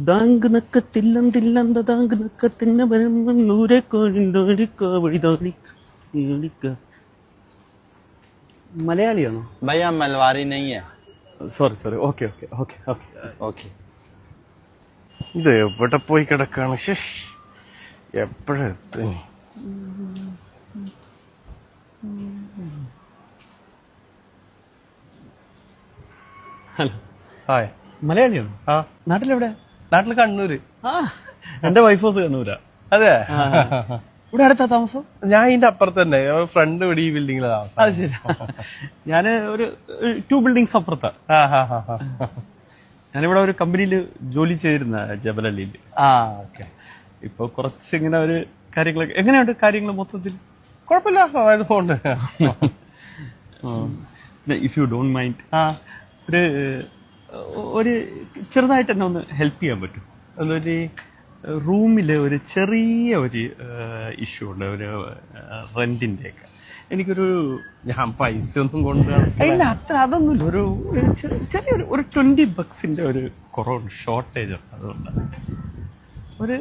ദാങ്ക് നക്കത്തില്ലന്തില്ലന്ത ദാങ്ക് നക്കത്തിന്ന നൂരെ മലയാളിയാണോ? भैया मलवारी नहीं है. Sorry okay okay okay okay okay. ഇത് എവിടെ പോയി കിടക്കാണ്? എപ്പോഴെത്തും? Hello, hi. മലയാളിയാണോ? ആ, നാട്ടിലെവിടെ? നാട്ടില് കണ്ണൂര്. ആ, എന്റെ വൈഫ് ഹൗസ് കണ്ണൂരാ. അതെ, ഇവിടെ അടുത്താ താമസം? ഞാൻ ഇതിന്റെ അപ്പുറത്ത് തന്നെ. ഫ്രണ്ട് ഇവിടെ ഈ ബിൽഡിങ്ങിലെ താമസം. അത് ശരി. ഞാന് ഒരു 2 ബിൽഡിങ്സ് അപ്പുറത്താ. ഞാനിവിടെ ഒരു കമ്പനിയിൽ ജോലി ചെയ്തിരുന്ന ജബലലിയിൽ. ഓക്കെ. ഇപ്പൊ കുറച്ചിങ്ങനെ ഒരു കാര്യങ്ങളൊക്കെ എങ്ങനെയുണ്ട് കാര്യങ്ങൾ മൊത്തത്തിൽ? കുഴപ്പമില്ല, നന്നായിട്ട് പോകുന്നുണ്ട്. ഇഫ് യു ഡോണ്ട് മൈൻഡ് ഒരു ചെറുതായിട്ട് എന്നെ ഒന്ന് ഹെൽപ്പ് ചെയ്യാൻ പറ്റും? എന്തൊരു റൂമില് ഒരു ചെറിയ ഒരു ഇഷ്യൂ ഉണ്ട്, ഒരു റെന്റിന്റെ ഒക്കെ. എനിക്കൊരു ഞാൻ പൈസ ഒന്നും കൊണ്ട് ഇല്ല, അതൊന്നുമില്ല. ഒരു ചെറിയൊരു ഒരു $20 ഒരു കുറവുണ്ട്, ഷോർട്ടേജ് ഉണ്ട്. അതുകൊണ്ട് ഒരു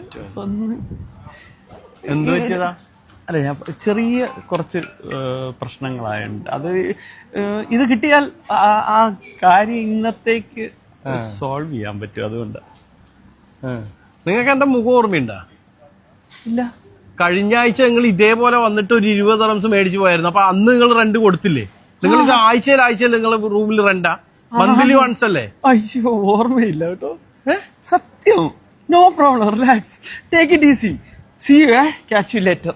എന്ത് പറ്റിയതാ? അല്ല, ഞാൻ ചെറിയ കുറച്ച് പ്രശ്നങ്ങളായുണ്ട്. അത് ഇത് കിട്ടിയാൽ ആ കാര്യം ഇന്നത്തേക്ക് സോൾവ് ചെയ്യാൻ പറ്റും. അതുകൊണ്ട് നിങ്ങൾക്ക് എന്റെ മുഖം ഓർമ്മയുണ്ടോ? ഇല്ല. കഴിഞ്ഞ ആഴ്ച നിങ്ങൾ ഇതേപോലെ വന്നിട്ട് ഒരു 20 dirhams മേടിച്ചു പോയായിരുന്നു. അപ്പൊ അന്ന് നിങ്ങൾ റെന്റ് കൊടുത്തില്ലേ? നിങ്ങൾ ഇത് ആഴ്ചയിൽ നിങ്ങൾ റൂമിൽ റെന്റാ? മന്ത്ലി വൺസ് അല്ലേ? അയ്യോ, ഓർമ്മയില്ല കേട്ടോ. സത്യം. No problem, relax, take it easy. See you, catch you later.